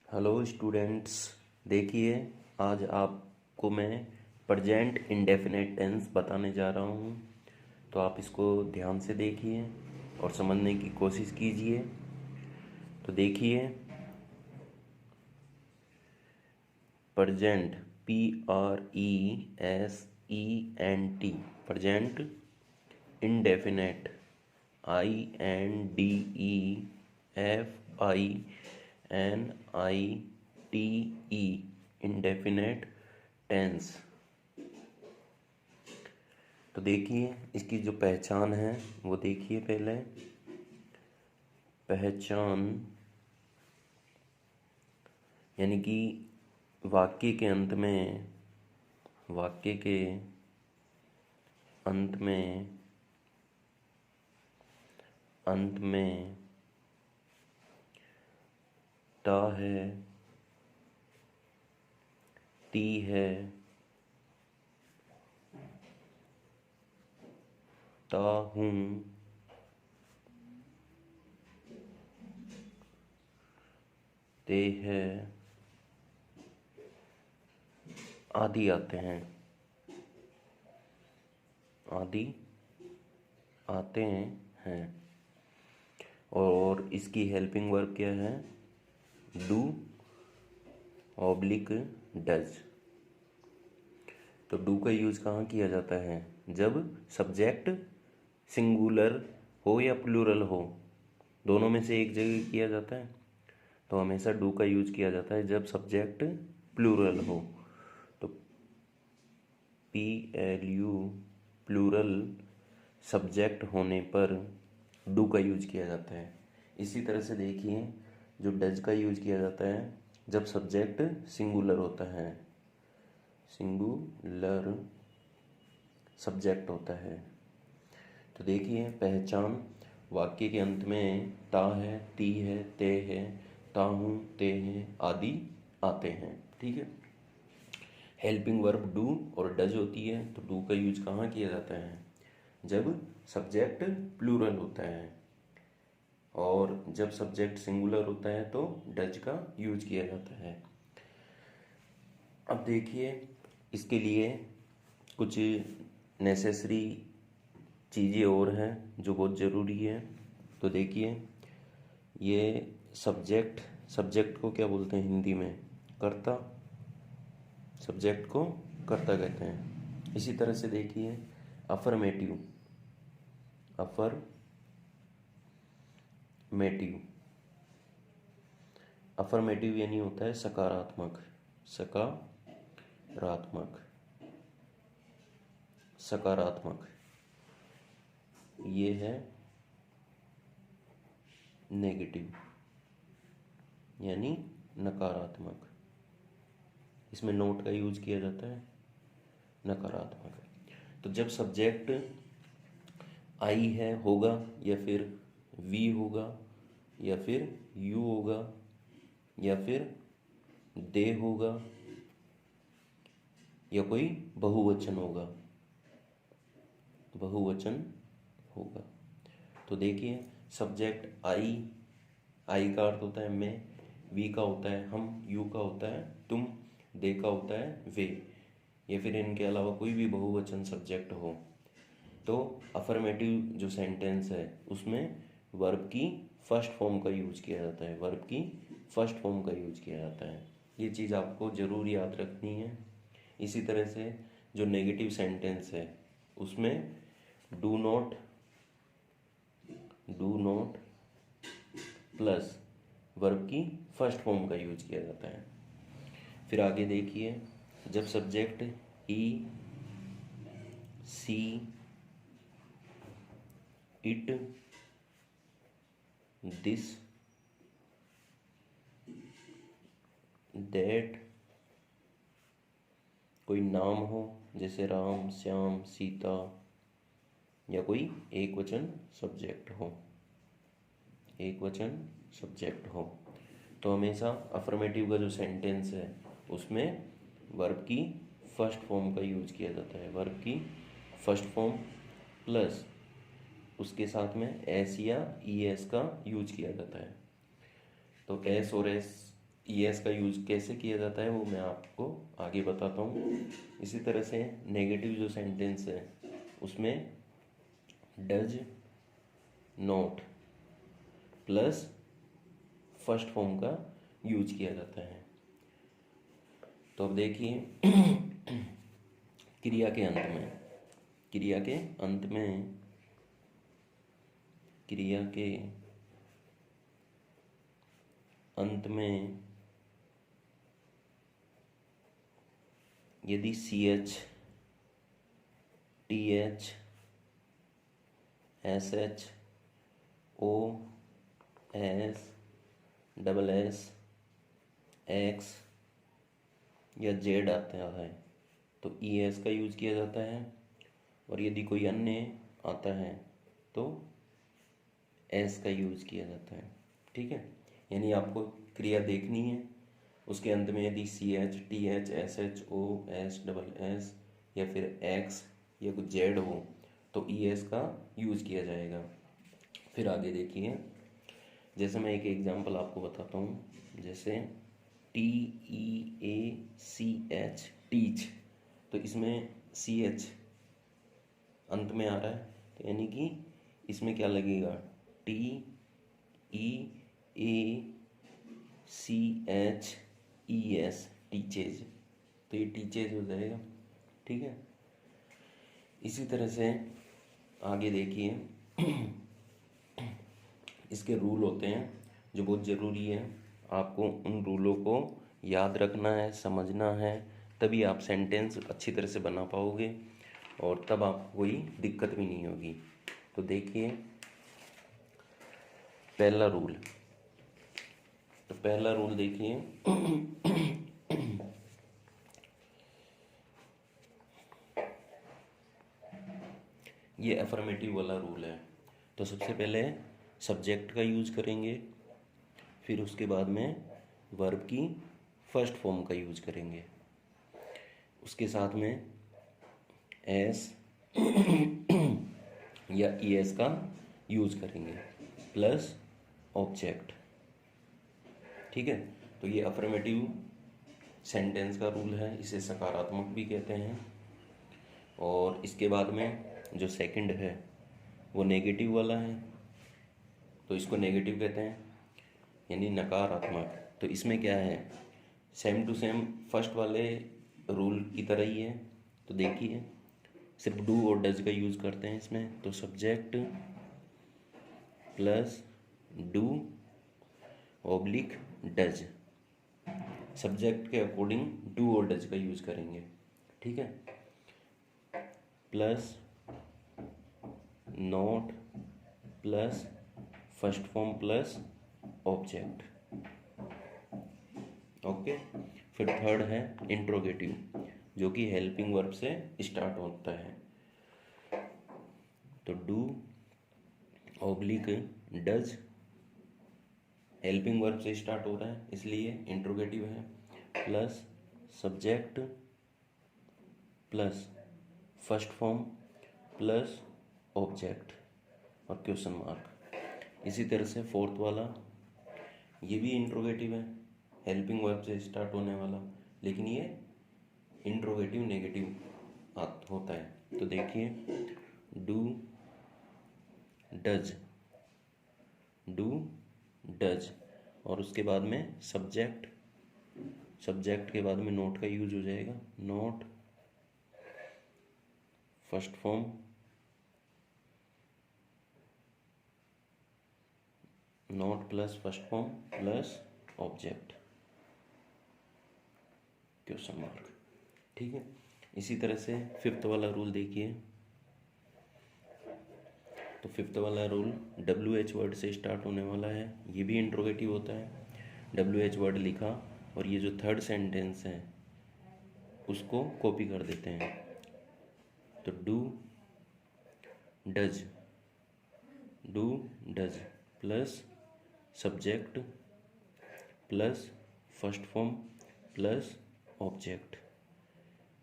Hello students, देखिए आज आपको मैं प्रेजेंट इंडेफिनिट टेंस बताने जा रहा हूँ। तो आप इसको ध्यान से देखिए और समझने की कोशिश कीजिए। तो देखिए, present PRESENT, present indefinite INDEFINITE, indefinite tense. तो देखिए इसकी जो पहचान है वो देखिए। पहले पहचान यानी कि वाक्य के अंत में ता है, ती है, ता हूँ, ते है आदि आते हैं। और इसकी हेल्पिंग वर्ब क्या है? Do oblique does. तो डू का यूज कहाँ किया जाता है? जब सब्जेक्ट सिंगुलर हो या प्लूरल हो, दोनों में से एक जगह किया जाता है। तो हमेशा डू का यूज किया जाता है जब सब्जेक्ट प्लूरल हो। तो PLU प्लूरल सब्जेक्ट होने पर डू का यूज किया जाता है। इसी तरह से देखिए, जो डज का यूज किया जाता है जब सब्जेक्ट सिंगुलर होता है, सिंगुलर सब्जेक्ट होता है। तो देखिए पहचान वाक्य के अंत में ता है, ती है, ते है, ता हूँ, ते है आदि आते हैं। ठीक है। हेल्पिंग वर्ब डू और डज होती है। तो डू का यूज कहाँ किया जाता है? जब सब्जेक्ट प्लूरल होता है, और जब सब्जेक्ट सिंगुलर होता है तो डज का यूज किया जाता है। अब देखिए इसके लिए कुछ नेसेसरी चीज़ें और हैं जो बहुत ज़रूरी है। तो देखिए, ये सब्जेक्ट को क्या बोलते हैं हिंदी में? कर्ता। सब्जेक्ट को कर्ता कहते हैं। इसी तरह से देखिए अफर्मेटिव यानी होता है सकारात्मक। ये है नेगेटिव यानी नकारात्मक। इसमें नोट का यूज किया जाता है, नकारात्मक। तो जब सब्जेक्ट आई है होगा, या फिर वी होगा, या फिर यू होगा, या फिर दे होगा, या कोई बहुवचन होगा। तो देखिए सब्जेक्ट आई का अर्थ होता है मैं, वी का होता है हम, यू का होता है तुम, दे का होता है वे, या फिर इनके अलावा कोई भी बहुवचन सब्जेक्ट हो। तो अफर्मेटिव जो सेंटेंस है उसमें वर्ब की फर्स्ट फॉर्म का यूज किया जाता है। ये चीज़ आपको ज़रूर याद रखनी है। इसी तरह से जो नेगेटिव सेंटेंस है उसमें डू नॉट प्लस वर्ब की फर्स्ट फॉर्म का यूज किया जाता है। फिर आगे देखिए, जब subject he, she, it, this, that, कोई नाम हो जैसे राम, श्याम, सीता, या कोई एक वचन सब्जेक्ट हो, तो हमेशा अफर्मेटिव का जो सेंटेंस है उसमें वर्ब की फर्स्ट फॉर्म का यूज किया जाता है। वर्ब की फर्स्ट फॉर्म प्लस उसके साथ में एस या ई एस का यूज किया जाता है। तो एस और एस ईएस का यूज़ कैसे किया जाता है वो मैं आपको आगे बताता हूँ। इसी तरह से नेगेटिव जो सेंटेंस है उसमें does not plus first form का यूज किया जाता है। तो अब देखिए क्रिया के अंत में, क्रिया के अंत में, क्रिया के अंत में यदि CH TH SH OS SS X या Z आता है तो ES का यूज़ किया जाता है, और यदि कोई अन्य आता है तो S का यूज़ किया जाता है। ठीक है, यानी आपको क्रिया देखनी है, उसके अंत में यदि CH TH SH OS SS या फिर X या कुछ Z हो तो ES का यूज़ किया जाएगा। फिर आगे देखिए, जैसे मैं एक एग्जांपल आपको बताता हूँ, जैसे TEACH टीच, तो इसमें CH अंत में आ रहा है, तो यानी कि इसमें क्या लगेगा, TEACHES टीचेज, तो ये टीचेज हो जाएगा। ठीक है, इसी तरह से आगे देखिए इसके रूल होते हैं जो बहुत ज़रूरी है, आपको उन रूलों को याद रखना है, समझना है, तभी आप सेंटेंस अच्छी तरह से बना पाओगे और तब आपको कोई दिक्कत भी नहीं होगी। तो देखिए पहला रूल, तो पहला रूल देखिए ये अफर्मेटिव वाला रूल है। तो सबसे पहले सब्जेक्ट का यूज़ करेंगे, फिर उसके बाद में वर्ब की फर्स्ट फॉर्म का यूज़ करेंगे, उसके साथ में एस या ईएस का यूज़ करेंगे प्लस ऑब्जेक्ट। ठीक है, तो ये अफर्मेटिव सेंटेंस का रूल है, इसे सकारात्मक भी कहते हैं। और इसके बाद में जो सेकंड है वो नेगेटिव वाला है, तो इसको नेगेटिव कहते हैं यानी नकारात्मक। तो इसमें क्या है, सेम टू सेम फर्स्ट वाले रूल की तरह ही है। तो देखिए सिर्फ डू और डज का यूज़ करते हैं इसमें, तो subject plus do oblique does, subject के अकॉर्डिंग डू और डज का यूज़ करेंगे। ठीक है, plus not plus first form plus object. Okay, फिर थर्ड है इंट्रोगेटिव, जो कि हेल्पिंग वर्ब से स्टार्ट होता है। तो do oblique does helping verb से स्टार्ट हो रहा है इसलिए इंट्रोगेटिव है, plus subject plus first form plus object और क्वेश्चन मार्क। इसी तरह से फोर्थ वाला ये भी इंट्रोगेटिव है, हेल्पिंग वर्ब से स्टार्ट होने वाला, लेकिन ये इंट्रोगेटिव नेगेटिव होता है। तो देखिए डू डज, डू डज, और उसके बाद में सब्जेक्ट, सब्जेक्ट के बाद में नोट का यूज हो जाएगा, node first form note plus first form plus object question mark. ठीक है, इसी तरह से फिफ्थ वाला रूल देखिए, तो फिफ्थ वाला रूल WH वर्ड से स्टार्ट होने वाला है, ये भी इंट्रोगेटिव होता है। WH वर्ड लिखा और ये जो थर्ड सेंटेंस है उसको कॉपी कर देते हैं, तो do does, do does plus subject plus first form plus object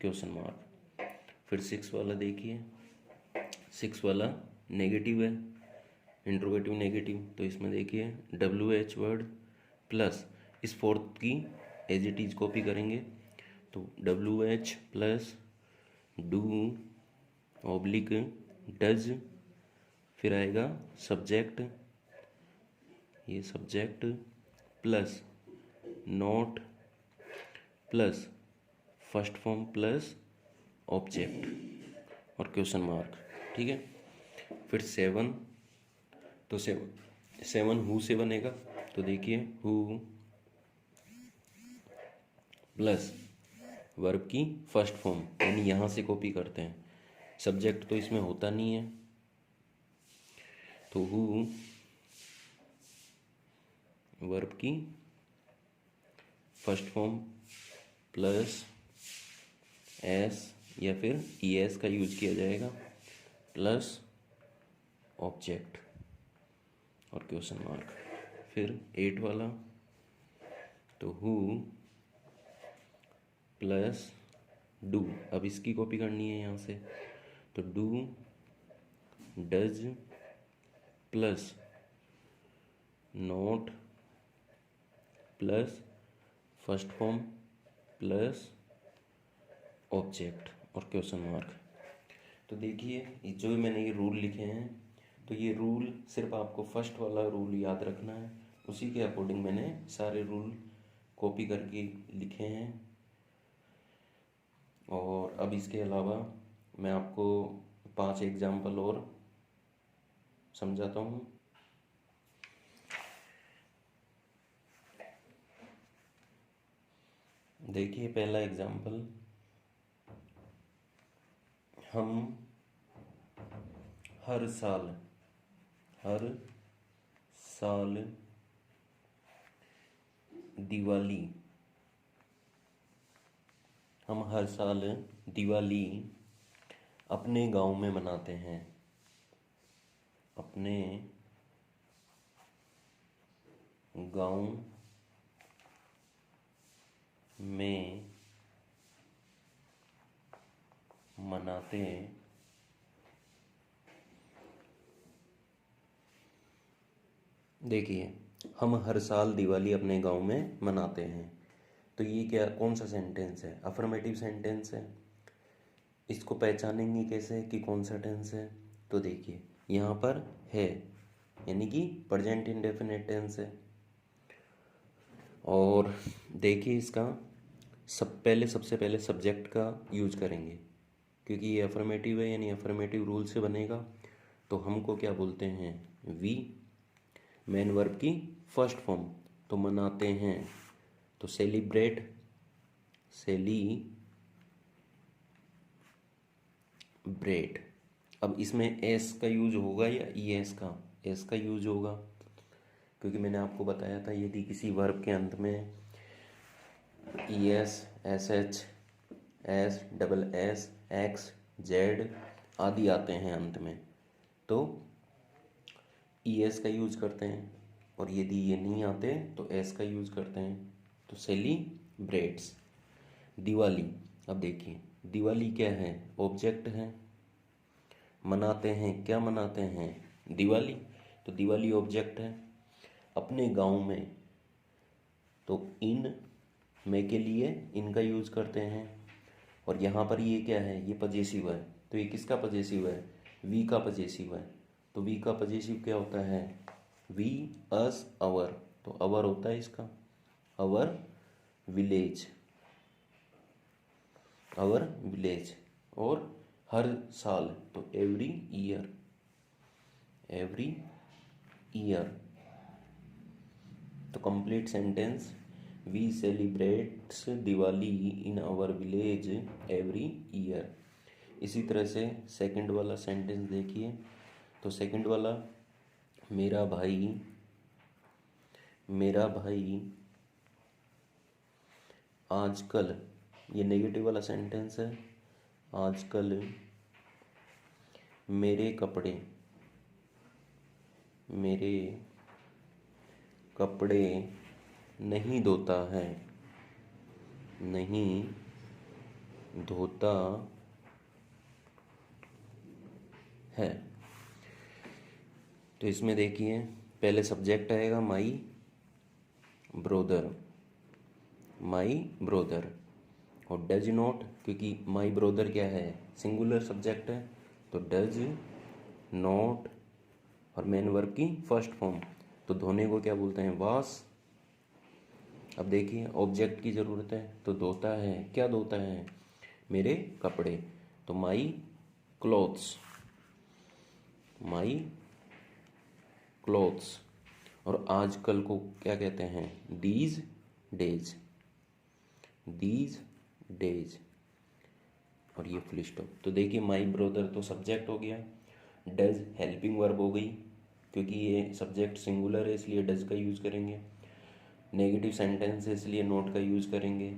question mark. फिर सिक्स वाला देखिए, सिक्स वाला नेगेटिव है, इंट्रोगेटिव नेगेटिव, तो इसमें देखिए WH वर्ड प्लस इस फोर्थ की एज इट इज कॉपी करेंगे, तो WH plus do oblique does, फिर आएगा सब्जेक्ट, ये subject plus note plus first form plus object और क्वेश्चन मार्क। ठीक है, फिर 7, तो 7 हु से बनेगा, तो देखिए हु प्लस वर्ब की फर्स्ट फॉर्म, यानी यहाँ से कॉपी करते हैं, सब्जेक्ट तो इसमें होता नहीं है, तो हु वर्ब की फर्स्ट फॉर्म प्लस एस या फिर ES का यूज किया जाएगा प्लस ऑब्जेक्ट और क्वेश्चन मार्क। फिर 8 वाला, तो हु प्लस डू, अब इसकी कॉपी करनी है यहाँ से, तो do does plus note plus first form plus object और क्वेश्चन मार्क। तो देखिए जो मैंने ये रूल लिखे हैं, तो ये रूल सिर्फ आपको फर्स्ट वाला रूल याद रखना है, उसी के अकॉर्डिंग मैंने सारे रूल कॉपी करके लिखे हैं। और अब इसके अलावा मैं आपको 5 एग्जाम्पल और समझाता हूँ। देखिए पहला एग्जाम्पल, हम हर साल दिवाली, हम हर साल दिवाली अपने गांव में मनाते हैं, अपने गांव में मनाते देखिए हम हर साल दिवाली अपने गांव में मनाते हैं, तो ये क्या कौन सा सेंटेंस है? अफर्मेटिव सेंटेंस है। इसको पहचानेंगे कैसे कि कौन सा टेंस है? तो देखिए यहाँ पर है, यानी कि प्रेजेंट इंडेफिनिट टेंस है। और देखिए इसका सबसे पहले सब्जेक्ट का यूज करेंगे, क्योंकि ये अफर्मेटिव है, यानी अफर्मेटिव रूल से बनेगा। तो हमको क्या बोलते हैं? वी, मेन वर्ब की फर्स्ट फॉर्म, तो मनाते हैं, तो सेलिब्रेट, सेलिब्रेट। अब इसमें एस का यूज होगा या ES का? एस का यूज होगा, क्योंकि मैंने आपको बताया था यदि किसी वर्ब के अंत में ES, SH, S, SS, X, Z आदि आते हैं अंत में, तो ES का यूज करते हैं, और यदि ये नहीं आते तो S का यूज करते हैं, तो सेलिब्रेट्स। दिवाली, अब देखिए दिवाली क्या है? ऑब्जेक्ट है। मनाते हैं, क्या मनाते हैं? दिवाली, तो दिवाली ऑब्जेक्ट है। अपने गांव में, तो इन में के लिए इनका यूज करते हैं, और यहाँ पर ये क्या है? ये पजेसिव है, तो ये किसका पजेसिव है? वी का पजेसिव है। तो वी का पजेसिव क्या होता है? वी, अस, अवर, तो अवर होता है इसका, अवर विलेज, अवर विलेज। और हर साल, तो एवरी ईयर, एवरी ईयर। तो complete sentence, we celebrates Diwali in our village every year. इसी तरह से सेकंड वाला सेंटेंस देखिए, तो सेकंड वाला, मेरा भाई आजकल, ये नेगेटिव वाला सेंटेंस है। आजकल मेरे कपड़े नहीं धोता है, नहीं धोता है। तो इसमें देखिए पहले सब्जेक्ट आएगा माई ब्रोदर, माई ब्रोदर। और डज नॉट, क्योंकि माई ब्रोदर क्या है, सिंगुलर सब्जेक्ट है, तो डज नॉट। और मेन वर्ब की फर्स्ट फॉर्म, तो धोने को क्या बोलते हैं, वॉश। अब देखिए ऑब्जेक्ट की ज़रूरत है, तो धोता है, क्या धोता है, मेरे कपड़े, तो माई क्लोथ्स, माई क्लोथ्स। और आजकल को क्या कहते हैं, दीज डेज, दीज डेज। और ये फुल स्टॉप। तो देखिए माई ब्रदर तो सब्जेक्ट हो गया, डज हेल्पिंग वर्ब हो गई, क्योंकि ये सब्जेक्ट सिंगुलर है इसलिए डज का यूज़ करेंगे। नेगेटिव सेंटेंस है इसलिए नोट का यूज़ करेंगे।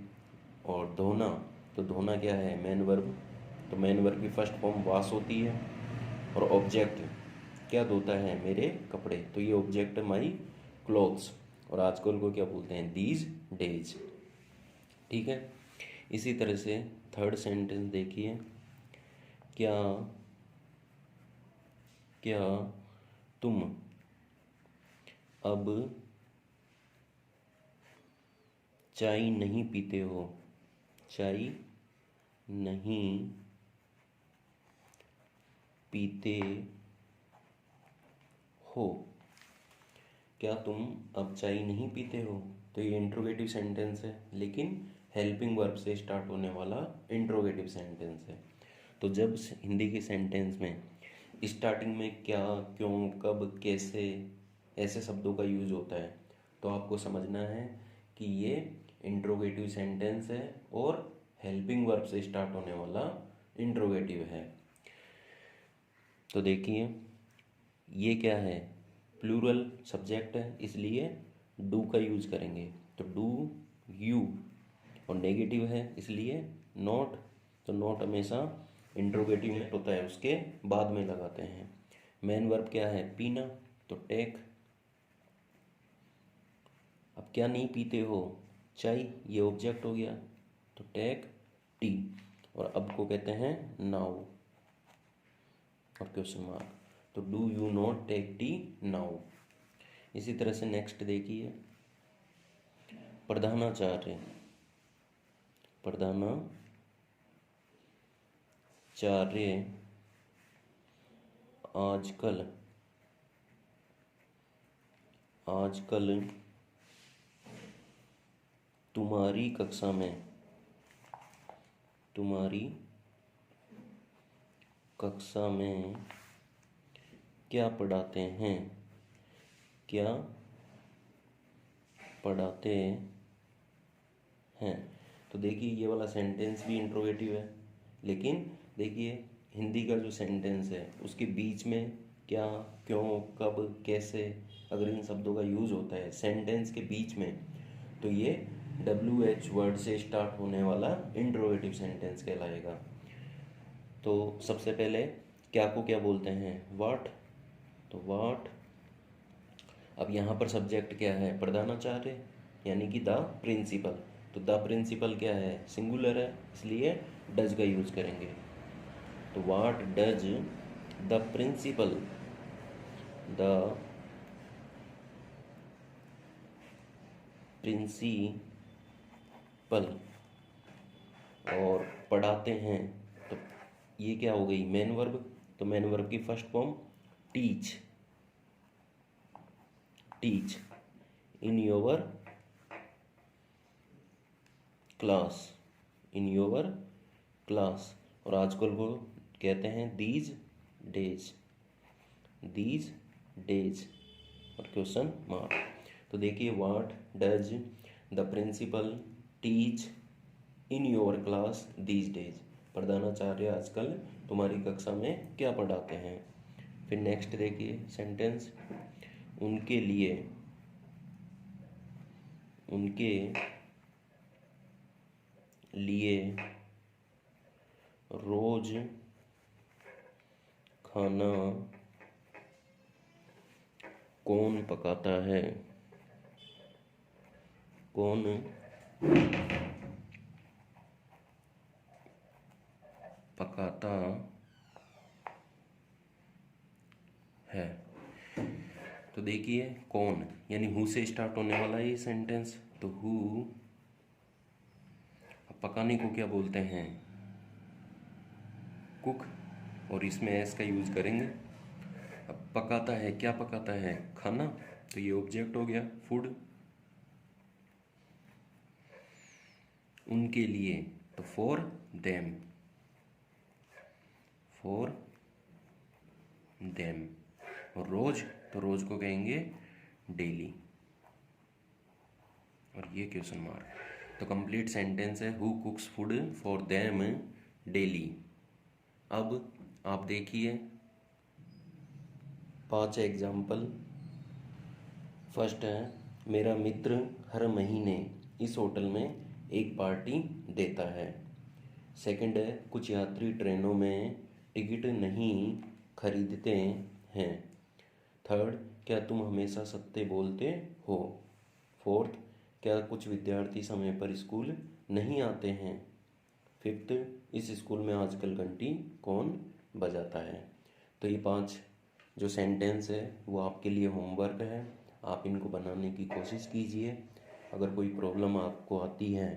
और धोना, तो धोना क्या है, मेन वर्ब, तो मेन वर्ब की फर्स्ट फॉर्म वास होती है। और ऑब्जेक्ट क्या धोता है, मेरे कपड़े, तो ये ऑब्जेक्ट है माई क्लोथ्स। और आजकल को क्या बोलते हैं, दीज डेज। ठीक है। इसी तरह से थर्ड सेंटेंस देखिए, क्या क्या तुम अब चाय नहीं पीते हो, चाय नहीं पीते हो, क्या तुम अब चाय नहीं पीते हो, तो ये इंट्रोगेटिव सेंटेंस है, लेकिन हेल्पिंग वर्ब से स्टार्ट होने वाला इंट्रोगेटिव सेंटेंस है। तो जब हिंदी के सेंटेंस में स्टार्टिंग में क्या, क्यों, कब, कैसे ऐसे शब्दों का यूज होता है, तो आपको समझना है कि ये इंट्रोगेटिव सेंटेंस है और हेल्पिंग वर्ब से स्टार्ट होने वाला इंट्रोगेटिव है। तो देखिए ये क्या है, प्लूरल सब्जेक्ट है इसलिए डू का यूज करेंगे, तो डू यू। और नेगेटिव है इसलिए नॉट, तो नॉट हमेशा इंट्रोगेटिव में होता है उसके बाद में लगाते हैं। मेन वर्ब क्या है, पीना, तो टेक। अब क्या नहीं पीते हो, चाय, ये ऑब्जेक्ट हो गया, तो टेक टी। और अब को कहते हैं नाउ और क्वेश्चन मार्क, तो do you not take tea now. इसी तरह से नेक्स्ट देखिए, प्रधानाचार्य, प्रधानाचार्य आजकल, आजकल तुम्हारी कक्षा में, तुम्हारी कक्षा में क्या पढ़ाते हैं, क्या पढ़ाते हैं। तो देखिए ये वाला सेंटेंस भी इंट्रोगेटिव है, लेकिन देखिए हिंदी का जो सेंटेंस है उसके बीच में क्या, क्यों, कब, कैसे, अगर इन शब्दों का यूज़ होता है सेंटेंस के बीच में, तो ये WH वर्ड से स्टार्ट होने वाला इंट्रोगेटिव सेंटेंस कहलाएगा। तो सबसे पहले क्या को क्या बोलते हैं, वाट, तो वाट। अब यहाँ पर सब्जेक्ट क्या है, प्रधानाचार्य, यानी कि द प्रिंसिपल, तो द प्रिंसिपल क्या है, सिंगुलर है इसलिए डज का यूज करेंगे। तो what does the principal, the principal. और पढ़ाते हैं, तो ये क्या हो गई, मेन वर्ब, तो मेन वर्ब की first form teach, teach in your class, in your class. और आजकल को कहते हैं दीज डेज, दीज डेज और क्वेश्चन मार्क। तो देखिए what does the principal teach in your class these days, प्रधानाचार्य आजकल तुम्हारी कक्षा में क्या पढ़ाते हैं। फिर नेक्स्ट देखिए सेंटेंस, उनके लिए, उनके लिए रोज खाना कौन पकाता है, कौन पकाता है। तो देखिए कौन यानी हु से स्टार्ट होने वाला है ये सेंटेंस, तो हु अब पकाने को क्या बोलते हैं? कुक, और इसमें एस का यूज़ करेंगे। अब पकाता है, क्या पकाता है? खाना, तो ये ऑब्जेक्ट हो गया फूड। उनके लिए, तो फॉर देम, फॉर देम। और रोज, तो रोज को कहेंगे डेली, और ये क्वेश्चन मार्क। तो कंप्लीट सेंटेंस है who कुक्स food for them daily. अब आप देखिए 5 एग्जाम्पल। फर्स्ट है, मेरा मित्र हर महीने इस होटल में एक पार्टी देता है। सेकंड है, कुछ यात्री ट्रेनों में टिकट नहीं खरीदते हैं। थर्ड, क्या तुम हमेशा सत्य बोलते हो? फोर्थ, क्या कुछ विद्यार्थी समय पर स्कूल नहीं आते हैं? फिफ्थ, इस स्कूल में आजकल घंटी कौन बजाता है? तो ये 5 जो सेंटेंस है वो आपके लिए होमवर्क है, आप इनको बनाने की कोशिश कीजिए। अगर कोई प्रॉब्लम आपको आती है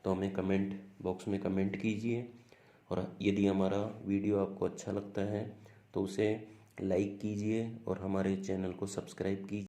तो हमें कमेंट बॉक्स में कमेंट कीजिए, और यदि हमारा वीडियो आपको अच्छा लगता है तो उसे लाइक कीजिए और हमारे चैनल को सब्सक्राइब कीजिए।